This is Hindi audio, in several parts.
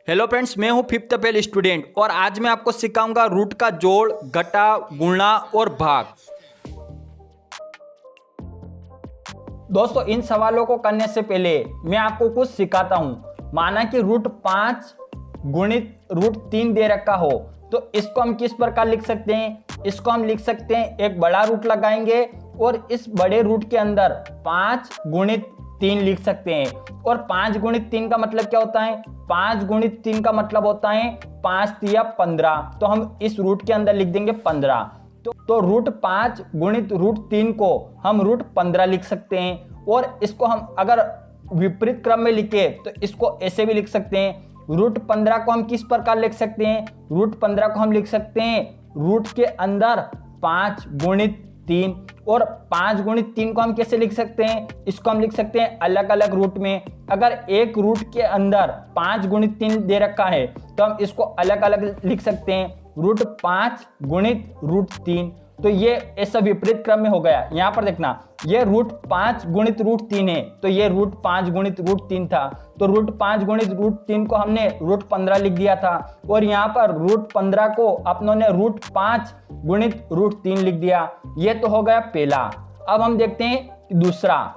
हेलो फ्रेंड्स, मैं हूं फिफ्थ फेल स्टूडेंट और आज मैं आपको सिखाऊंगा रूट का जोड़, घटा, गुणा और भाग। दोस्तों, इन सवालों को करने से पहले मैं आपको कुछ सिखाता हूं। माना कि रूट 5 गुणित रूट 3 दे रखा हो तो इसको हम किस प्रकार लिख सकते हैं। इसको हम लिख सकते हैं, एक बड़ा रूट लगाएंगे और इस बड़े रूट के अंदर 5 गुणित 3 लिख सकते हैं। और 5 गुणित 3 का मतलब क्या होता है? 5 गुणित 3 का मतलब होता है 5 तिया 15। तो हम इस रूट के अंदर लिख देंगे 15। तो रूट 5 गुणित रूट 3 को हम रूट 15 लिख सकते हैं। और इसको हम अगर विपरीत क्रम में लिखे तो इसको ऐसे भी लिख सकते हैं। रूट 15 को हम किस प्रकार लिख सकते हैं? रूट 15 को हम लिख सकते हैं रूट के अंदर 5 गुणित 3। और 5 गुणित 3 को हम कैसे लिख सकते हैं? इसको हम लिख सकते हैं अलग अलग रूट में। अगर एक रूट के अंदर 5 गुणित 3 दे रखा है तो हम इसको अलग अलग लिख सकते हैं रूट 5 गुणित रूट 3। तो ये ऐसा विपरीत क्रम में हो गया। यहां पर देखना, ये रूट 5 गुणित रूट 3 है तो ये रूट 5 गुणित रूट 3 था। तो रूट 5 गुणित रूट 3 को हमने रूट 15 लिख दिया था। और यहाँ पर रूट 15 को अपनों ने रूट 5 गुणित रूट 3 लिख दिया। ये तो हो गया पहला। अब हम देखते हैं दूसरा।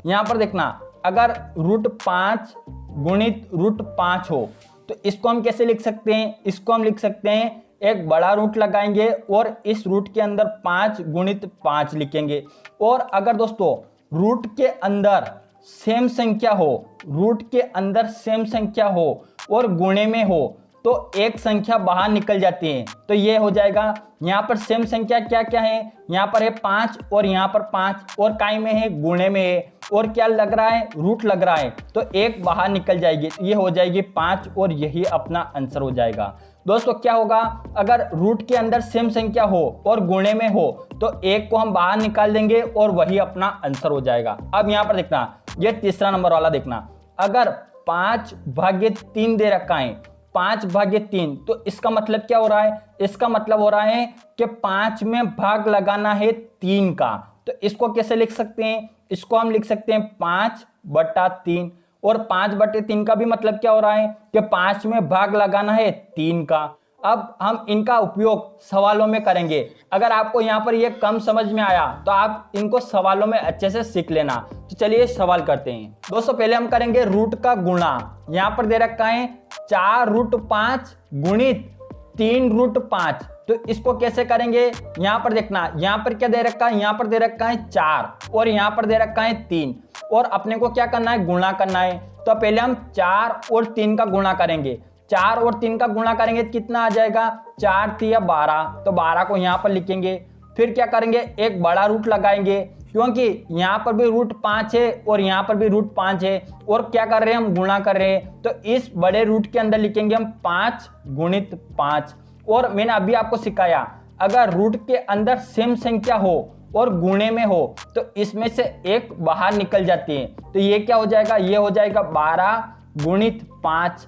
यहाँ पर देखना, अगर रूट 5 गुणित रूट 5 हो तो इसको हम कैसे लिख सकते हैं? इसको हम लिख सकते हैं, एक बड़ा रूट लगाएंगे और इस रूट के अंदर 5 गुणित 5 लिखेंगे। और अगर दोस्तों रूट के अंदर सेम संख्या हो, रूट के अंदर सेम संख्या हो और गुणे में हो तो एक संख्या बाहर निकल जाती है। तो ये हो जाएगा, यहाँ पर सेम संख्या क्या क्या है? यहाँ पर है 5 और यहाँ पर 5 और काय में है? गुणे में है। और क्या लग रहा है? रूट लग रहा है। तो एक बाहर निकल जाएगी, ये हो जाएगी 5 और यही अपना आंसर हो जाएगा। दोस्तों, क्या होगा? अगर रूट के अंदर सेम संख्या हो और गुणे में हो तो एक को हम बाहर निकाल देंगे और वही अपना आंसर हो जाएगा। अब यहाँ पर देखना, ये तीसरा नंबर वाला देखना, अगर 5/3 दे रखा है, 5/3, तो इसका मतलब क्या हो रहा है? इसका मतलब हो रहा है कि 5 में भाग लगाना है 3 का। तो इसको कैसे लिख सकते हैं? इसको हम लिख सकते हैं 5/3। और 5/3 का भी मतलब क्या हो रहा है कि 5 में भाग लगाना है 3 का। अब हम इनका उपयोग सवालों में करेंगे। अगर आपको यहाँ पर ये कम समझ में आया तो आप इनको सवालों में अच्छे से सीख लेना। तो चलिए सवाल करते हैं। दोस्तों, पहले हम करेंगे रूट का गुणा। यहाँ पर दे रखा है 4√5 गुणित 3√5। तो इसको कैसे करेंगे? यहाँ पर देखना, यहाँ पर क्या दे रखा है? यहाँ पर दे रखा है 4 और यहाँ पर दे रखा है 3 और अपने को क्या करना है? गुणा करना है। तो पहले हम 4 और 3 का गुणा करेंगे। 4 और 3 का गुणा करेंगे तो कितना आ जाएगा? 4 तिया 12। तो 12 को यहाँ पर लिखेंगे। फिर क्या करेंगे? एक बड़ा रूट लगाएंगे क्योंकि यहाँ पर भी रूट 5 है और यहाँ पर भी रूट 5 है। और क्या कर रहे हैं? हम गुणा कर रहे हैं। तो इस बड़े रूट के अंदर लिखेंगे हम 5 गुणित 5। और मैंने अभी आपको सिखाया, अगर रूट के अंदर सेम संख्या हो और गुणे में हो तो इसमें से एक बाहर निकल जाती है। तो ये क्या हो जाएगा? ये हो जाएगा 12 गुणित 5।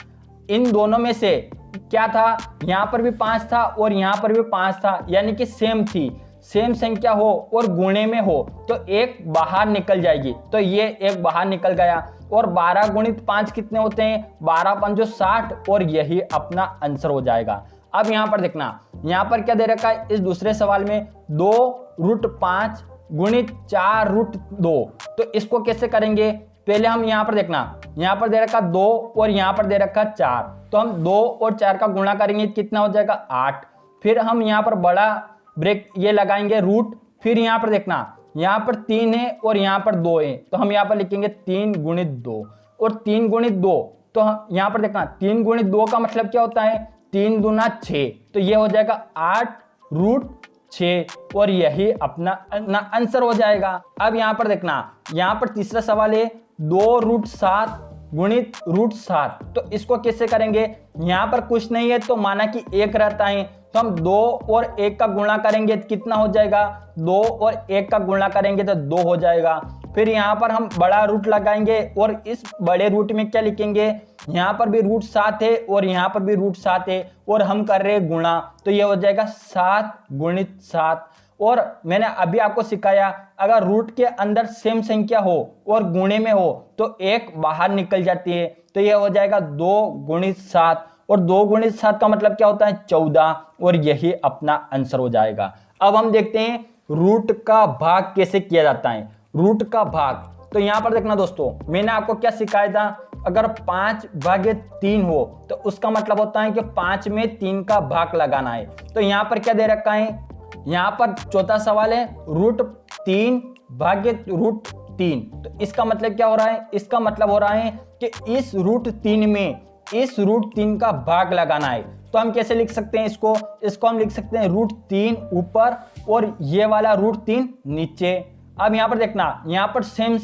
इन दोनों में से क्या था? यहाँ पर भी 5 था और यहाँ पर भी 5 था, यानी कि सेम थी। सेम संख्या हो और गुणे में हो तो एक बाहर निकल जाएगी। तो ये एक बाहर निकल गया। और 12 गुणित 5 कितने होते हैं? 12 5 60 और यही अपना आंसर हो जाएगा। अब यहाँ पर देखना, यहाँ पर क्या दे रखा है? इस दूसरे सवाल में 2√5 गुणित 4√2। तो इसको कैसे करेंगे? पहले हम यहाँ पर देखना, यहाँ पर दे रखा 2 और यहाँ पर दे रखा 4। तो हम 2 और 4 का गुणा करेंगे, कितना हो जाएगा? 8। फिर हम यहाँ पर बड़ा ब्रेक ये लगाएंगे रूट। फिर यहाँ पर देखना, यहाँ पर 3 है और यहाँ पर 2 है। तो हम यहाँ पर लिखेंगे 3 गुणित 2 और 3 गुणित 2। तो हम यहाँ पर देखना, 3 गुणित 2 का मतलब क्या होता है? 3 दूना 6। तो ये हो जाएगा 8√6 और यही अपना आंसर हो जाएगा। अब यहाँ पर देखना, यहाँ पर तीसरा सवाल है 2√7 गुणित √7। तो इसको कैसे करेंगे? यहाँ पर कुछ नहीं है तो माना कि 1 रहता है। तो हम 2 और 1 का गुणा करेंगे तो कितना हो जाएगा? 2 और 1 का गुणा करेंगे तो 2 हो जाएगा। फिर यहाँ पर हम बड़ा रूट लगाएंगे और इस बड़े रूट में क्या लिखेंगे? यहाँ पर भी रूट 7 है और यहाँ पर भी रूट 7 है और हम कर रहे हैं गुणा। तो ये हो जाएगा 7 गुणित 7 और मैंने अभी आपको सिखाया अगर रूट के अंदर सेम संख्या हो और गुणे में हो तो एक बाहर निकल जाती है, तो यह हो जाएगा 2 गुणित 7, और 2 गुणित 7 का मतलब क्या होता है 14, और यही अपना आंसर हो जाएगा। अब हम देखते हैं रूट का भाग कैसे किया जाता है। रूट का भाग, तो यहां पर देखना दोस्तों, मैंने आपको क्या सिखाया था, अगर 5/3 हो तो उसका मतलब होता है कि 5 में 3 का भाग लगाना है। तो यहां पर क्या दे रखा है, यहां पर चौथा सवाल है √3/√3, तो इसका मतलब क्या हो रहा है, इसका मतलब हो रहा है कि इस √3 में इस √3 का भाग लगाना है। तो हम कैसे लिख सकते हैं इसको हम लिख सकते हैं √3 ऊपर और ये वाला √3 नीचे। अब यहां पर देखना, यहां पर सेम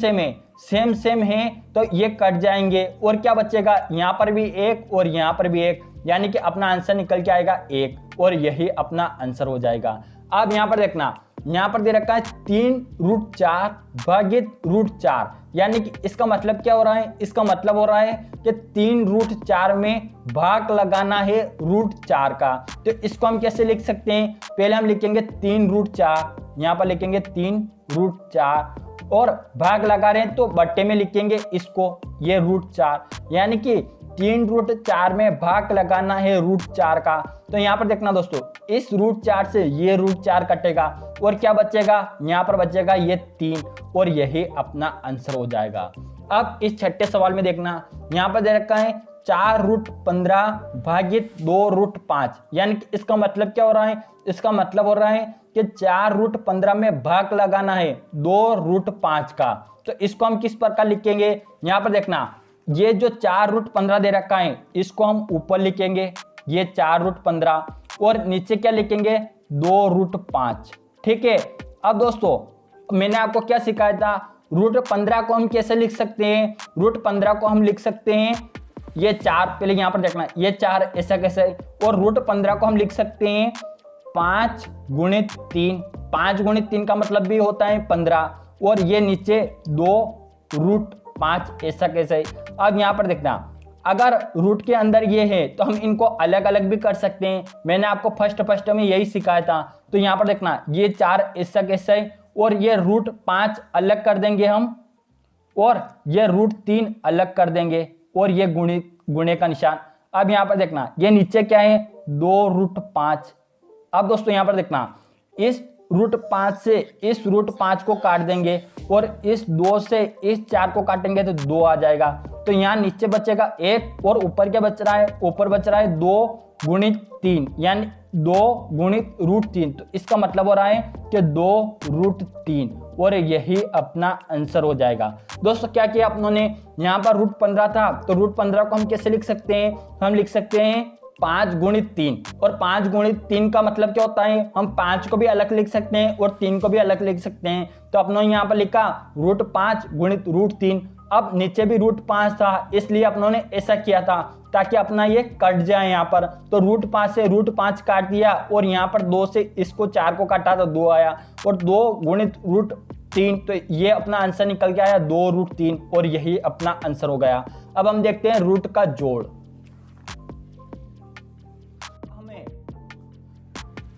सेम है तो ये कट जाएंगे और क्या बचेगा, यहां पर भी 1 और यहां पर भी 1, यानी कि अपना आंसर निकल के आएगा 1, और यही अपना आंसर हो जाएगा। अब यहां पर देखना, यहां पर दे रखा है 3√4/√4, यानी कि इसका मतलब क्या हो रहा है, इसका मतलब हो रहा है कि 3√4 में भाग लगाना है √4 का। तो इसको हम कैसे लिख सकते हैं, पहले हम लिखेंगे 3√4, यहां पर लिखेंगे 3√4 और भाग लगा रहे हैं तो बट्टे में लिखेंगे इसको, ये √4, यानी कि 3√4 में भाग लगाना है √4 का। तो यहाँ पर देखना दोस्तों, इस √4 से ये √4 कटेगा और क्या बचेगा, यहाँ पर बचेगा ये 3, और यही अपना आंसर हो जाएगा। अब इस छठे सवाल में देखना, यहाँ पर दे रखा है 4√15/2√5, यानी कि इसका मतलब क्या हो रहा है, इसका मतलब हो रहा है कि 4√15 में भाग लगाना है 2√5 का। तो इसको हम किस प्रकार लिखेंगे, यहाँ पर देखना, ये जो 4√15 दे रखा है इसको हम ऊपर लिखेंगे, ये 4√15, और नीचे क्या लिखेंगे 2√5, ठीक है। अब दोस्तों मैंने आपको क्या सिखाया था, √15 को हम कैसे लिख सकते हैं, √15 को हम लिख सकते हैं ये 4, पहले यहाँ पर देखना ये 4 ऐसा कैसे, और √15 को हम लिख सकते हैं 5×3, 5×3 का मतलब भी होता है 15, और ये नीचे 2√5 ऐसा कैसे। अब यहाँ पर देखना, अगर रूट के अंदर ये है तो हम इनको अलग अलग भी कर सकते हैं, मैंने आपको फर्स्ट में यही सिखाया था। तो यहाँ पर देखना, ये 4 ऐसा कैसे है, और ये √5 अलग कर देंगे हम, और ये √3 अलग कर देंगे, और ये गुणे का निशान। अब यहाँ पर देखना, ये नीचे क्या है 2√5। अब दोस्तों यहाँ पर देखना, इस √5 से इस √5 को काट देंगे, और इस 2 से इस 4 को काटेंगे तो 2 आ जाएगा। तो यहाँ नीचे बचेगा 1, और ऊपर क्या बच रहा है, ऊपर बच रहा है 2×3, यानी 2×√3। तो इसका मतलब हो रहा है कि 2√3, और यही अपना आंसर हो जाएगा। दोस्तों क्या किया अपनों यहाँ पर √15 था, तो √15 को हम कैसे लिख सकते हैं, हम लिख सकते हैं 5×3, और 5×3 का मतलब क्या होता है, हम 5 को भी अलग लिख सकते हैं और 3 को भी अलग लिख सकते हैं। तो अपनों यहाँ पर लिखा √5×√3। अब नीचे भी √5 था, इसलिए अपनों ने ऐसा किया था ताकि अपना ये कट जाए यहाँ पर। तो √5 से √5 काट दिया, और यहाँ पर 2 से इसको 4 को काटा तो 2 आया, और 2×√3, तो ये अपना आंसर निकल के आया 2√3, और यही अपना आंसर हो गया। अब हम देखते हैं रूट का जोड़।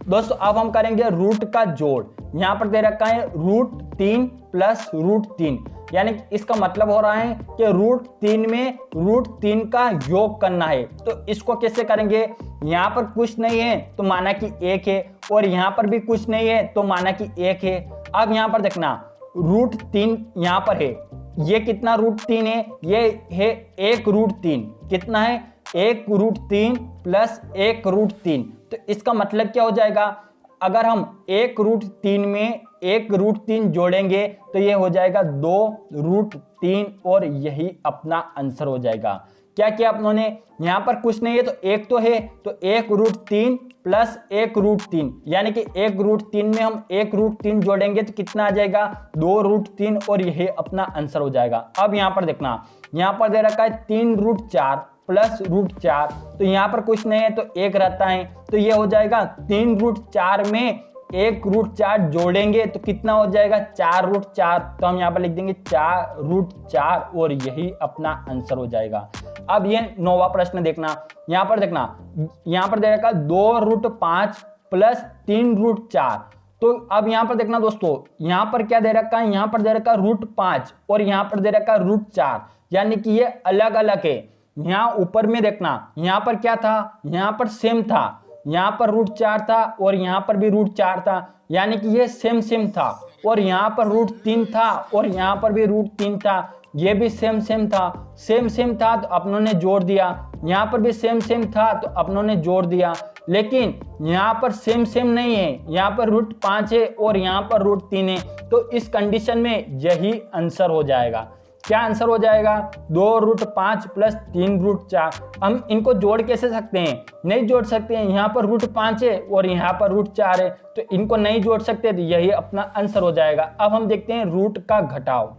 दोस्तों अब हम करेंगे रूट का जोड़। यहां पर दे रखा है √3 + √3, यानी इसका मतलब हो रहा है कि √3 में √3 का योग करना है। तो इसको कैसे करेंगे, यहां पर कुछ नहीं है तो माना कि 1 है, और यहां पर भी कुछ नहीं है तो माना कि 1 है। अब यहां पर देखना, √3 यहां पर है, ये कितना √3 है, ये है 1√3, कितना है 1√3 + 1√3। तो इसका मतलब क्या हो जाएगा, अगर हम 1√3 में 1√3 जोड़ेंगे तो ये हो जाएगा 2√3, और यही अपना आंसर हो जाएगा। क्या किया अपनों ने, यहाँ पर कुछ नहीं है तो 1 तो है, तो 1√3 + 1√3, यानी कि 1√3 में हम 1√3 जोड़ेंगे तो कितना आ जाएगा 2√3, और यही अपना आंसर हो जाएगा। अब यहाँ पर देखना, यहाँ पर दे रखा है 3√4 + √4, तो यहाँ पर कुछ नहीं है तो 1 रहता है, तो ये हो जाएगा 3√4 में 1√4 जोड़ेंगे तो कितना हो जाएगा 4√4, तो हम यहाँ पर लिख देंगे 4√4, और यही अपना आंसर हो जाएगा। अब ये 9वां प्रश्न देखना, यहाँ पर देखना, यहाँ पर दे रखा 2√5 + 3√4, तो अब यहां पर देखना दोस्तों, यहां पर क्या दे रखा है, यहां पर दे रखा है √5 और यहां पर दे रखा है √4, यानी कि ये अलग अलग है। यहां ऊपर में देखना, यहां पर क्या था, यहां पर सेम था, यहां पर √4 था और यहां पर भी √4 था, यानी कि ये सेम सेम था। और यहां पर √3 था और यहां पर भी √3 था, ये भी सेम सेम था। सेम सेम था तो अपनों ने जोड़ दिया, यहां पर भी सेम सेम था तो अपनों ने जोड़ दिया। लेकिन यहां पर सेम सेम नहीं है, यहां पर √5 है और यहां पर √3 है, तो इस कंडीशन में यही आंसर हो जाएगा। क्या आंसर हो जाएगा, 2√5 प्लस 3√4। हम इनको जोड़ कैसे सकते हैं, नहीं जोड़ सकते हैं, यहाँ पर √5 है और यहाँ पर √4 है, तो इनको नहीं जोड़ सकते, तो यही अपना आंसर हो जाएगा। अब हम देखते हैं रूट का घटाव।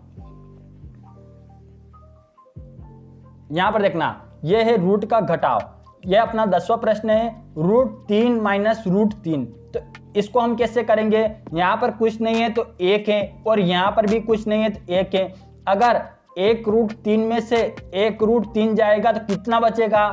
यहां पर देखना, यह है रूट का घटाव, यह अपना 10वां प्रश्न है, √3 माइनस √3। तो इसको हम कैसे करेंगे, यहां पर कुछ नहीं है तो 1 है और यहां पर भी कुछ नहीं है तो 1 है। अगर 1√3 में से 1√3 जाएगा तो कितना बचेगा,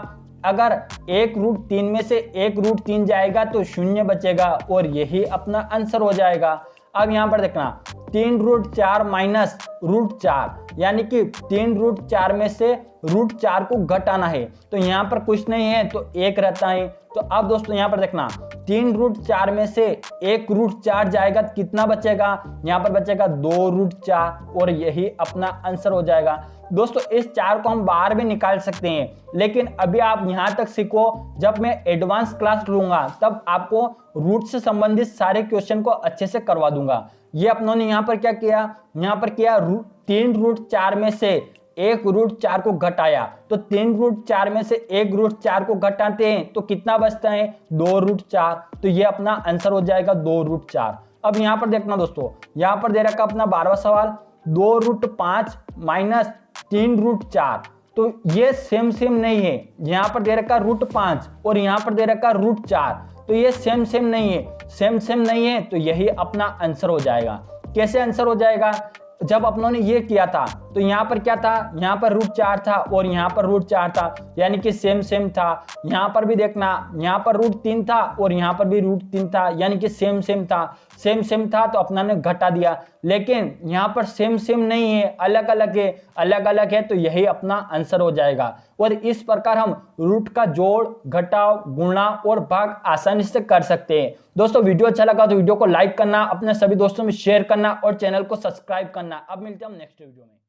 अगर 1√3 में से 1√3 जाएगा तो 0 बचेगा और यही अपना आंसर हो जाएगा। अब यहां पर देखना, 3√4 माइनस √4, यानी कि 3√4 में से √4 को घटाना है, तो यहाँ पर कुछ नहीं है तो 1 रहता है। तो अब दोस्तों यहाँ पर देखना, 3√4 में से 1√4 जाएगा तो कितना बचेगा, यहाँ पर बचेगा 2√4 और यही अपना आंसर हो जाएगा। दोस्तों इस 4 को हम बाहर भी निकाल सकते हैं, लेकिन अभी आप यहाँ तक सीखो, जब मैं एडवांस क्लास लूंगा तब आपको रूट से संबंधित सारे क्वेश्चन को अच्छे से करवा दूंगा। ये अपनों ने यहाँ पर क्या किया, यहाँ पर किया 3√4 में से 1√4 को घटाया, तो 3√4 में से 1√4 को घटाते हैं तो कितना बचता है, 2√4, तो ये अपना आंसर हो जाएगा 2√4। अब यहाँ पर देखना दोस्तों, यहाँ पर दे रखा अपना 12वां सवाल, 2√5 माइनस 3√4, तो ये सेम सेम नहीं है। यहाँ पर दे रखा √5 और यहाँ पर दे रखा √4, तो ये सेम सेम नहीं है, सेम सेम नहीं है, तो यही अपना आंसर हो जाएगा। कैसे आंसर हो जाएगा, जब अपनों ने ये किया था तो यहाँ पर क्या था, यहाँ पर √4 था और यहाँ पर √4 था, यानी कि सेम सेम था। यहाँ पर भी देखना, यहाँ पर √3 था और यहाँ पर भी √3 था, यानी कि सेम सेम था। सेम सेम था तो अपना ने घटा दिया, लेकिन यहाँ पर सेम सेम नहीं है, अलग अलग है, अलग अलग है, तो यही अपना आंसर हो जाएगा। और इस प्रकार हम रूट का जोड़, घटाव, गुणा और भाग आसानी से कर सकते हैं। दोस्तों वीडियो अच्छा लगा तो वीडियो को लाइक करना, अपने सभी दोस्तों में शेयर करना और चैनल को सब्सक्राइब करना। अब मिलते हैं हम नेक्स्ट वीडियो में।